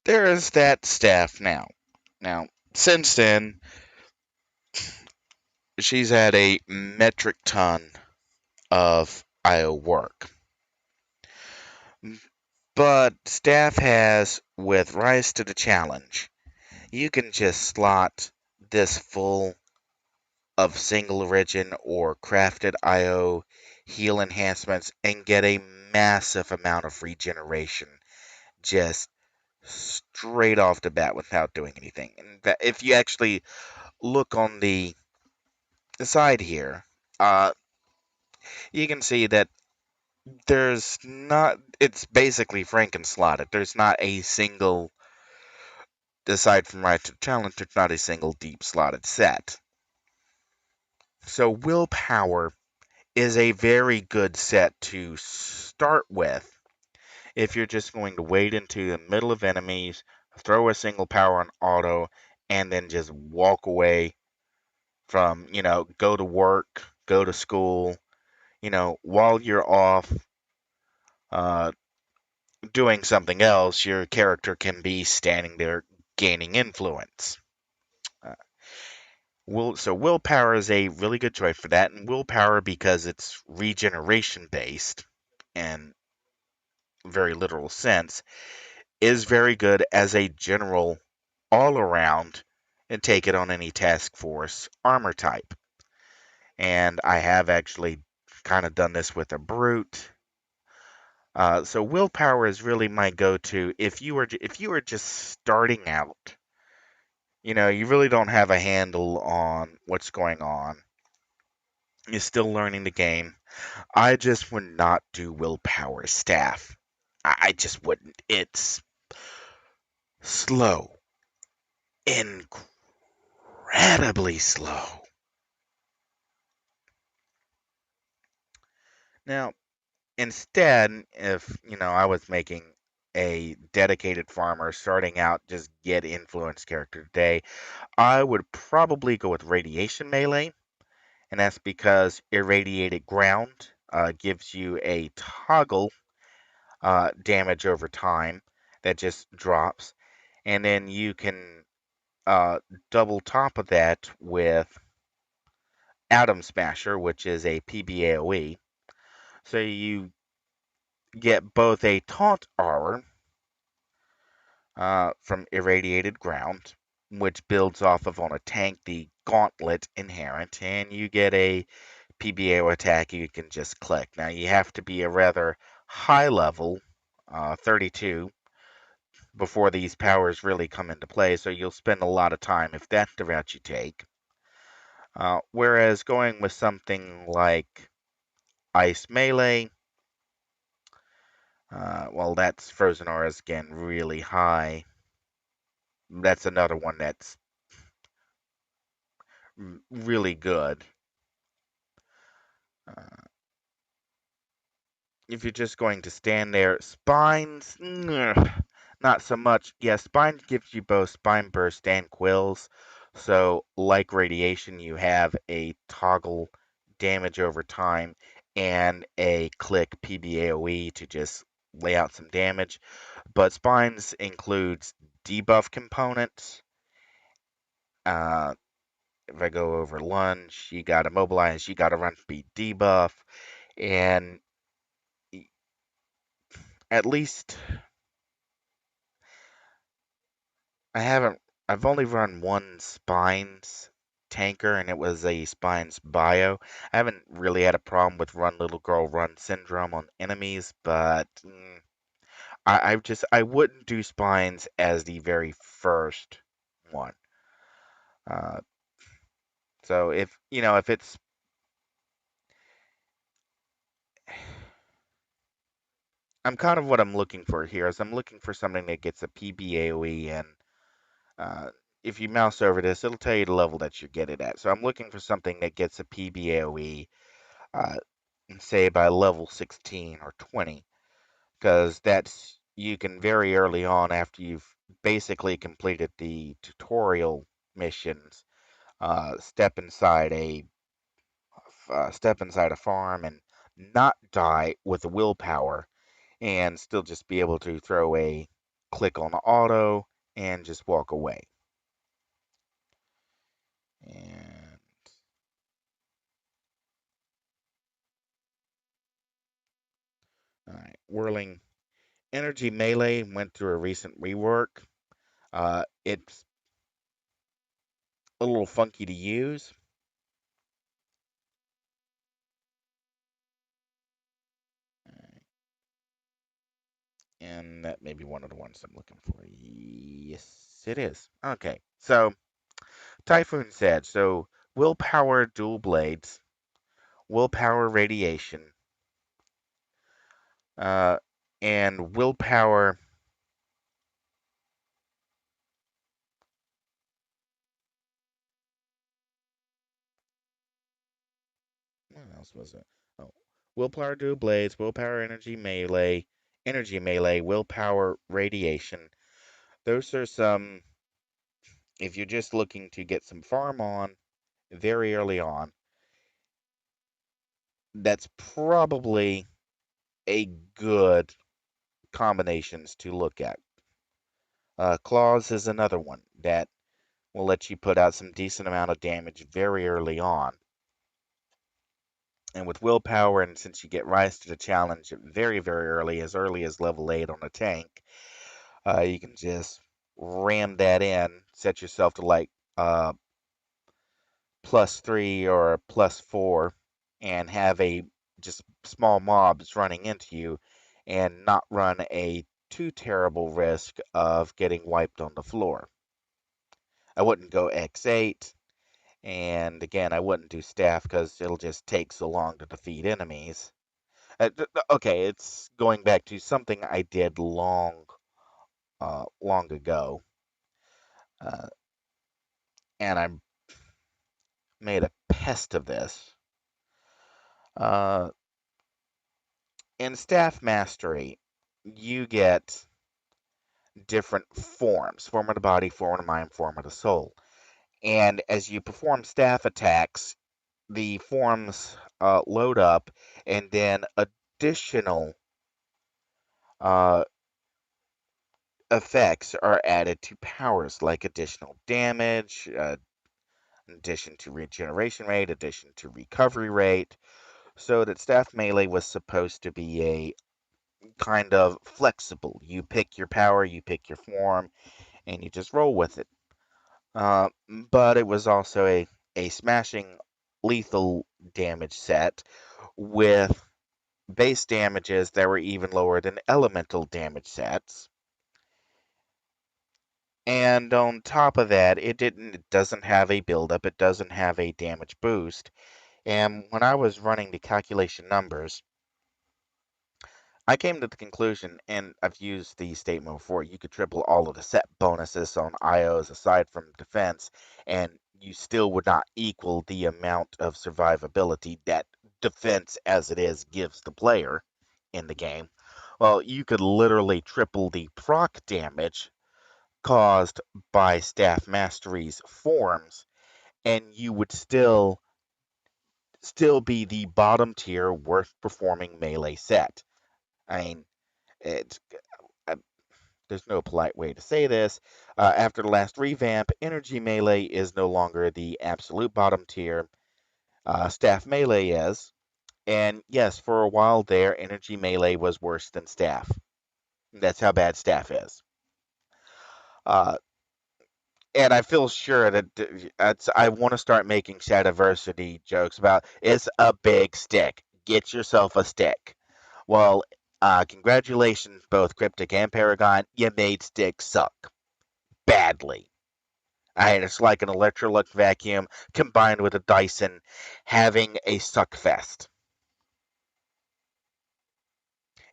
There is that staff now. Now, since then, she's had a metric ton of IO work. But staff has, with Rise to the Challenge, you can just slot this full of single origin or crafted IO heal enhancements and get a massive amount of regeneration just straight off the bat without doing anything. And that if you actually look on the side here, uh, you can see that there's not, it's basically Franken slotted. There's not a single, aside from right to challenge, there's not a single deep slotted set. So willpower is a very good set to start with if you're just going to wade into the middle of enemies, throw a single power on auto, and then just walk away from, go to work, go to school, while you're off uh, doing something else, your character can be standing there gaining influence. Uh, so willpower is a really good choice for that, and willpower because it's regeneration based and very literal sense is very good as a general all around and take it on any task force armor type. And I have actually kind of done this with a brute. So willpower is really my go-to if you were just starting out. You really don't have a handle on what's going on. You're still learning the game. I just would not do willpower staff. I just wouldn't. It's slow, incredibly slow. Now, instead, if I was making a dedicated farmer starting out, just get influence character today, I would probably go with radiation melee, and that's because irradiated ground gives you a toggle damage over time that just drops, and then you can double top of that with Atom Smasher, which is a PBAOE. So you get both a taunt aura from irradiated ground, which builds off of on a tank the gauntlet inherent, and you get a PBA attack you can just click. Now you have to be a rather high level, 32, before these powers really come into play, so you'll spend a lot of time if that's the route you take. Whereas going with something like Ice Melee, well, that's Frozen Aura's again really high. That's another one that's really good. Uh, if you're just going to stand there, spines, not so much. Yeah, spines gives you both spine burst and quills. So, like radiation, you have a toggle damage over time and a click PBAOE to just lay out some damage. But spines includes debuff components. Uh, if I go over lunge, you got to mobilize, you got to run speed debuff, and at least I haven't. I've only run one Spines tanker, and it was a Spines bio. I haven't really had a problem with Run Little Girl Run syndrome on enemies, but I wouldn't do Spines as the very first one. Uh, so if it's I'm kind of what I'm looking for here is I'm looking for something that gets a PBAOE and uh, if you mouse over this, it'll tell you the level that you get it at. So I'm looking for something that gets a PBAOE, uh, say by level 16 or 20, because that's you can very early on after you've basically completed the tutorial missions, step inside a farm and not die with the willpower and still just be able to throw a click on auto and just walk away. And all right, whirling energy melee went through a recent rework. It's a little funky to use. And that may be one of the ones I'm looking for. Yes, it is. Okay, so Typhoon said, so willpower dual blades, willpower radiation, uh, and willpower. What else was it? Oh, willpower dual blades, willpower energy melee, willpower radiation. Those are some, if you're just looking to get some farm on very early on, that's probably a good combinations to look at. Claws is another one that will let you put out some decent amount of damage very early on. And with willpower, and since you get rise to the challenge very, very early as level 8 on a tank, you can just ram that in, set yourself to like +3 or +4, and have a just small mobs running into you, and not run a too terrible risk of getting wiped on the floor. I wouldn't go X8, and again, I wouldn't do staff because it'll just take so long to defeat enemies. Okay, it's going back to something I did long ago, uh, and I made a pest of this. Uh, in staff mastery, you get different forms: form of the body, form of the mind, form of the soul. And as you perform staff attacks, the forms load up, and then additional uh, effects are added to powers, like additional damage, addition to regeneration rate, addition to recovery rate, so that staff melee was supposed to be a kind of flexible. You pick your power, you pick your form, and you just roll with it. But it was also a smashing lethal damage set with base damages that were even lower than elemental damage sets. And on top of that, it doesn't have a buildup, it doesn't have a damage boost. And when I was running the calculation numbers, I came to the conclusion, and I've used the statement before, you could triple all of the set bonuses on IOs aside from defense, and you still would not equal the amount of survivability that defense as it is gives the player in the game. Well, you could literally triple the proc damage caused by Staff Mastery's forms, and you would still be the bottom tier worst performing melee set. I mean, it's uh, there's no polite way to say this. After the last revamp, Energy Melee is no longer the absolute bottom tier. Staff Melee is. And yes, for a while there, Energy Melee was worse than Staff. That's how bad Staff is. Uh, and I feel sure that I want to start making Shadiversity jokes about it's a big stick. Get yourself a stick. Well, congratulations, both Cryptic and Paragon. You made sticks suck badly. It's like an Electrolux vacuum combined with a Dyson having a suck fest.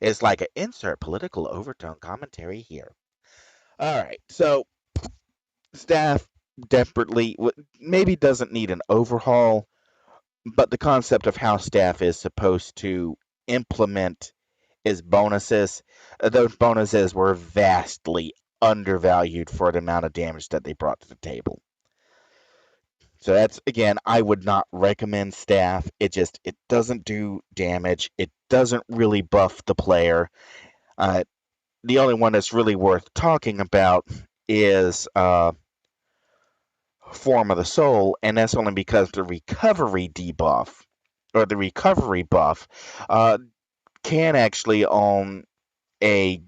It's like an insert political overtone commentary here. All right, so staff desperately maybe doesn't need an overhaul, but the concept of how staff is supposed to implement is bonuses. Those bonuses were vastly undervalued for the amount of damage that they brought to the table. So that's again, I would not recommend staff. It doesn't do damage. It doesn't really buff the player. Uh, the only one that's really worth talking about is Form of the Soul, and that's only because the recovery debuff or the recovery buff can actually on a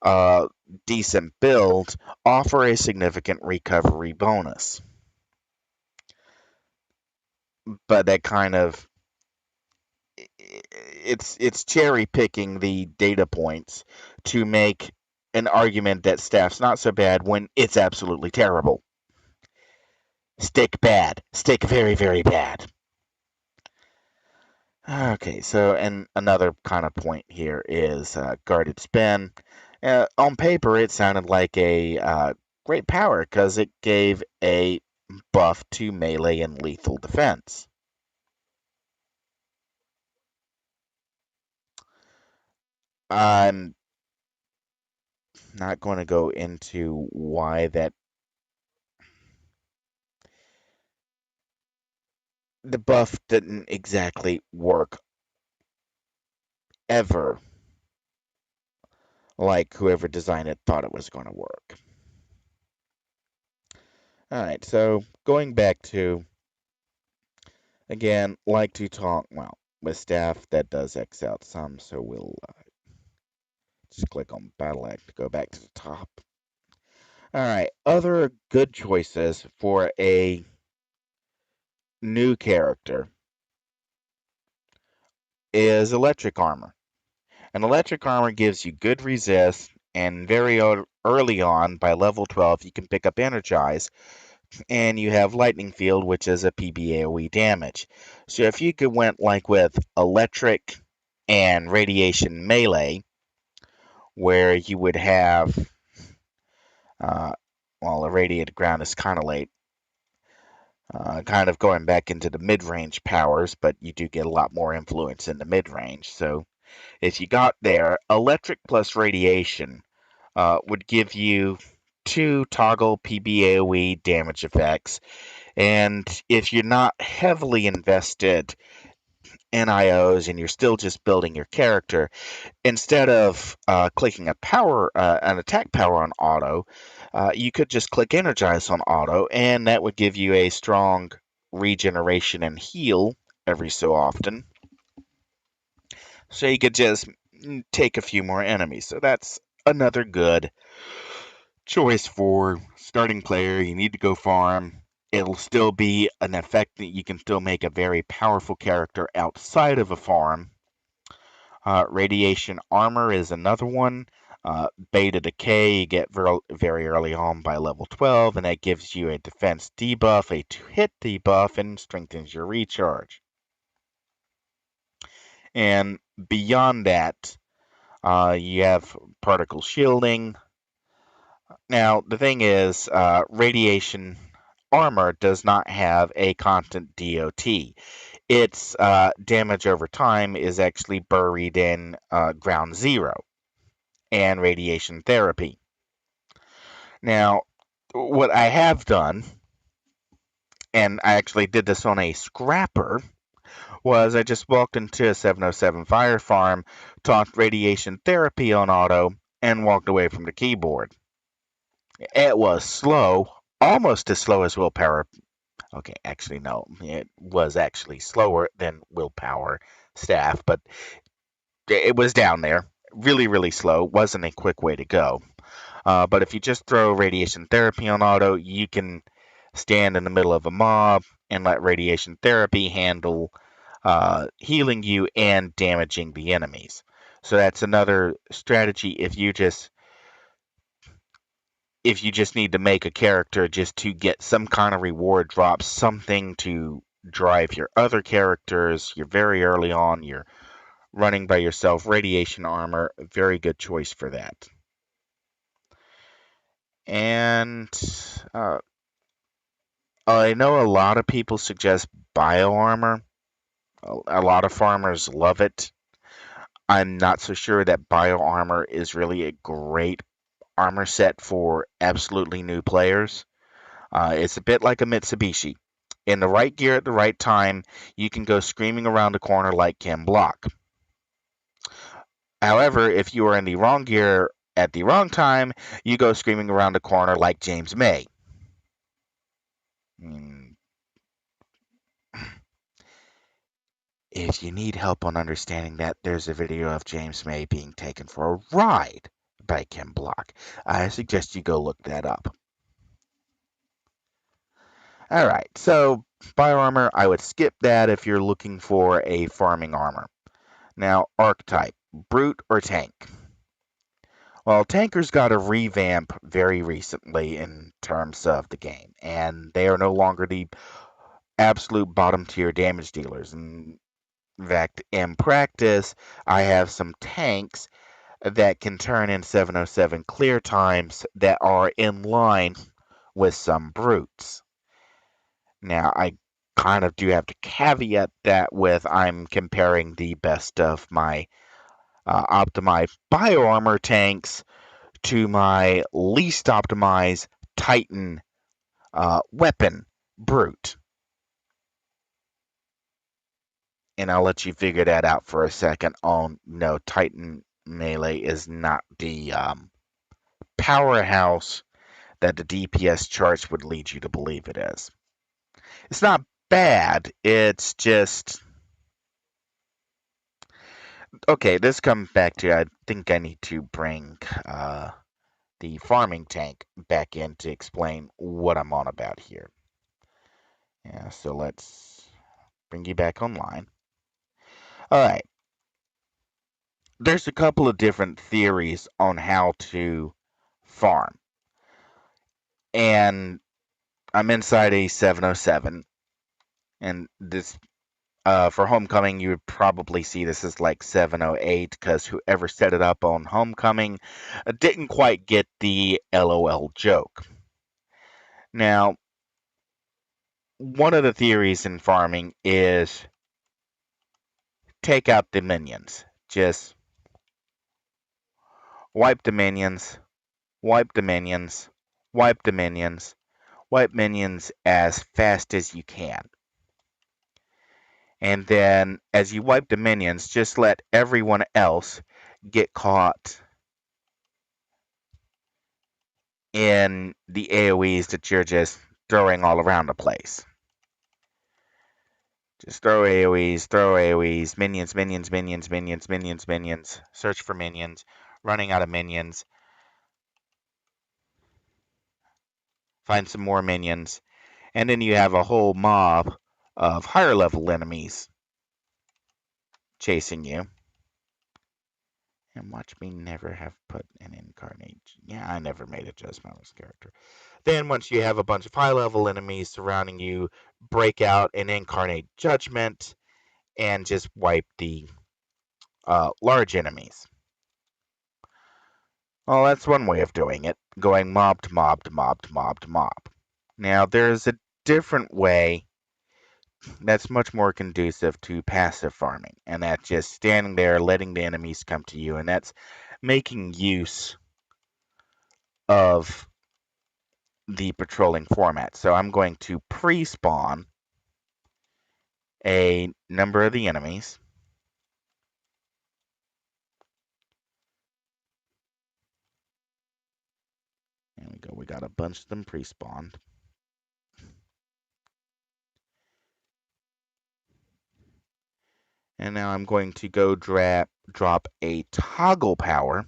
uh, decent build offer a significant recovery bonus. But that kind of it's cherry picking the data points to make an argument that staff's not so bad when it's absolutely terrible. Stick bad. Stick very, very bad. Okay, so and another kind of point here is guarded spin. On paper, it sounded like a great power because it gave a buff to melee and lethal defense. I'm not going to go into why that the buff didn't exactly work ever like whoever designed it thought it was going to work. All right, so going back to, again, like to talk, well, with staff that does X out some, so we'll just click on Battle Act to go back to the top. All right, other good choices for a new character is electric armor. And electric armor gives you good resist, and very early on, by level 12, you can pick up Energize, and you have Lightning Field, which is a PBAOE damage. So if you could went like with electric and radiation melee, where you would have, uh, well, irradiated ground is kind of late, kind of going back into the mid-range powers, but you do get a lot more influence in the mid-range. So if you got there, electric plus radiation would give you two toggle PBAOE damage effects. And if you're not heavily invested in IOs and you're still just building your character, instead of clicking an attack power on auto, you could just click energize on auto, and that would give you a strong regeneration and heal every so often. So you could just take a few more enemies. So that's another good choice for starting player. You need to go farm. It'll still be an effect that you can still make a very powerful character outside of a farm. Radiation armor is another one. Beta decay you get very early on by level 12, and that gives you a defense debuff, a 2-hit debuff, and strengthens your recharge. And beyond that, you have particle shielding. Now, the thing is, radiation armor does not have a constant DOT. Its damage over time is actually buried in ground zero and radiation therapy. Now, what I have done, and I actually did this on a scrapper, was I just walked into a 707 fire farm, taught radiation therapy on auto, and walked away from the keyboard. It was slow, almost as slow as willpower. Okay, actually, no, it was actually slower than willpower staff, but it was down there. Really, really slow. Wasn't a quick way to go. But if you just throw radiation therapy on auto, you can stand in the middle of a mob and let radiation therapy handle healing you and damaging the enemies. So that's another strategy if you just need to make a character just to get some kind of reward drop, something to drive your other characters, you're very early on, you're running by yourself, radiation armor, very good choice for that. And I know a lot of people suggest bio armor. A lot of farmers love it. I'm not so sure that bio armor is really a great armor set for absolutely new players. It's a bit like a Mitsubishi. In the right gear at the right time, you can go screaming around the corner like Kim Block. However, if you are in the wrong gear at the wrong time, you go screaming around the corner like James May. Mm. If you need help on understanding that, there's a video of James May being taken for a ride by Kim Block. I suggest you go look that up. Alright, so bio armor, I would skip that if you're looking for a farming armor. Now, archetype, brute or tank? Well, tankers got a revamp very recently in terms of the game, and they are no longer the absolute bottom tier damage dealers. In fact, in practice, I have some tanks that can turn in 707 clear times that are in line with some brutes. Now, I kind of do have to caveat that with I'm comparing the best of my optimized bioarmor tanks to my least optimized Titan weapon brute. And I'll let you figure that out for a second. Oh, no, Titan melee is not the powerhouse that the DPS charts would lead you to believe it is. It's not bad. It's just okay. This comes back to I think I need to bring the farming tank back in to explain what I'm on about here. Yeah, so let's bring you back online. All right. There's a couple of different theories on how to farm, and I'm inside a 707, and this for Homecoming, you would probably see this as like 708 because whoever set it up on Homecoming didn't quite get the LOL joke. Now, one of the theories in farming is take out the minions. Just wipe the minions, wipe the minions, wipe the minions, wipe minions as fast as you can. And then as you wipe the minions, just let everyone else get caught in the AoEs that you're just throwing all around the place. Just throw AoEs, minions, minions, minions, minions, minions, minions, search for minions, running out of minions, find some more minions, and then you have a whole mob of higher level enemies chasing you. And watch me never have put an incarnate. Yeah, I never made a Jesmos character. Then, once you have a bunch of high level enemies surrounding you, break out an incarnate judgment and just wipe the large enemies. Well, that's one way of doing it, going mob to mob to mob to mob to mob. Now, there's a different way that's much more conducive to passive farming, and that's just standing there letting the enemies come to you, and that's making use of the patrolling format. So I'm going to pre-spawn a number of the enemies. There we go. We got a bunch of them pre-spawned. And now I'm going to go drop a toggle power.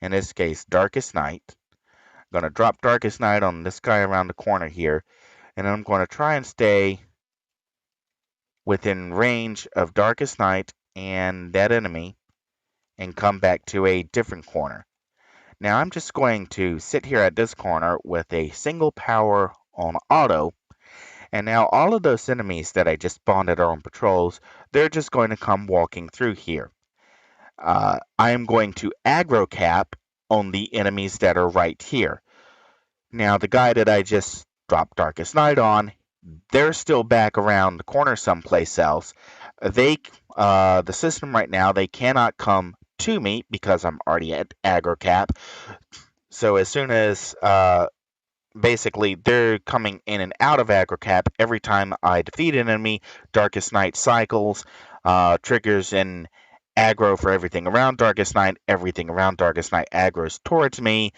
In this case, Darkest Night. I'm going to drop Darkest Night on this guy around the corner here. And I'm going to try and stay within range of Darkest Night and that enemy and come back to a different corner. Now I'm just going to sit here at this corner with a single power on auto. And now all of those enemies that I just spawned at on patrols, they're just going to come walking through here. I am going to aggro cap on the enemies that are right here. Now the guy that I just dropped Darkest Night on, they're still back around the corner someplace else. The system right now, they cannot come to me because I'm already at aggro cap. So as soon as basically they're coming in and out of aggro cap every time I defeat an enemy, Darkest Night cycles, triggers in aggro for everything around Darkest Night, everything around Darkest Night aggros towards me.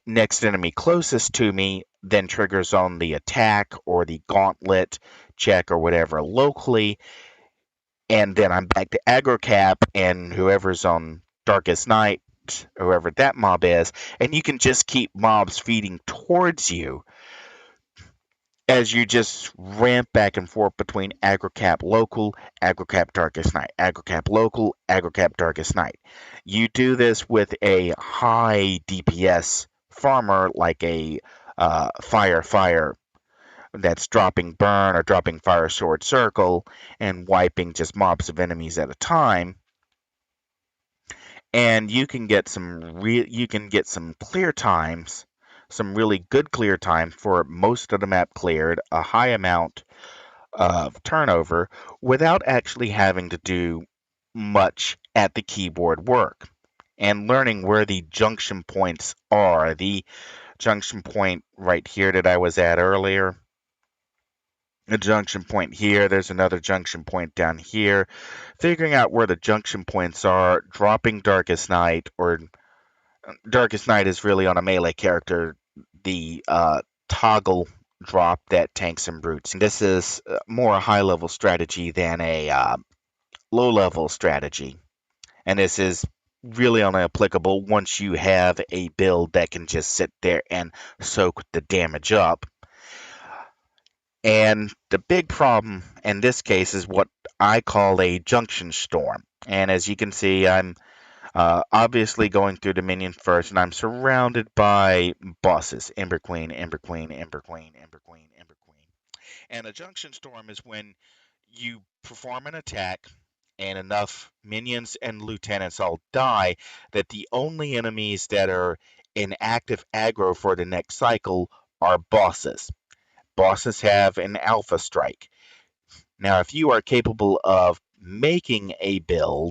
Next enemy closest to me then triggers on the attack or the gauntlet check or whatever locally, and then I'm back to aggro cap and whoever's on Darkest Night, whoever that mob is, and you can just keep mobs feeding towards you. as you just ramp back and forth between agrocap local, agrocap darkest night, agrocap local, agrocap darkest night. You do this with a high DPS farmer like a fire that's dropping burn or dropping fire sword circle and wiping just mobs of enemies at a time. And you can get some clear times, some really good clear time for most of the map cleared, a high amount of turnover without actually having to do much at the keyboard work. And learning where the junction points are. The junction point right here that I was at earlier, a junction point here, there's another junction point down here. Figuring out where the junction points are, dropping Darkest Night, or Darkest Night is really on a melee character, the toggle drop that tanks and brutes. And this is more a high level strategy than a low level strategy. And this is really only applicable once you have a build that can just sit there and soak the damage up. And the big problem in this case is what I call a junction storm. And as you can see, I'm obviously going through the minion first, and I'm surrounded by bosses. Ember Queen, Ember Queen, Ember Queen, Ember Queen, Ember Queen. And a junction storm is when you perform an attack and enough minions and lieutenants all die that the only enemies that are in active aggro for the next cycle are bosses. Bosses have an alpha strike. Now, if you are capable of making a build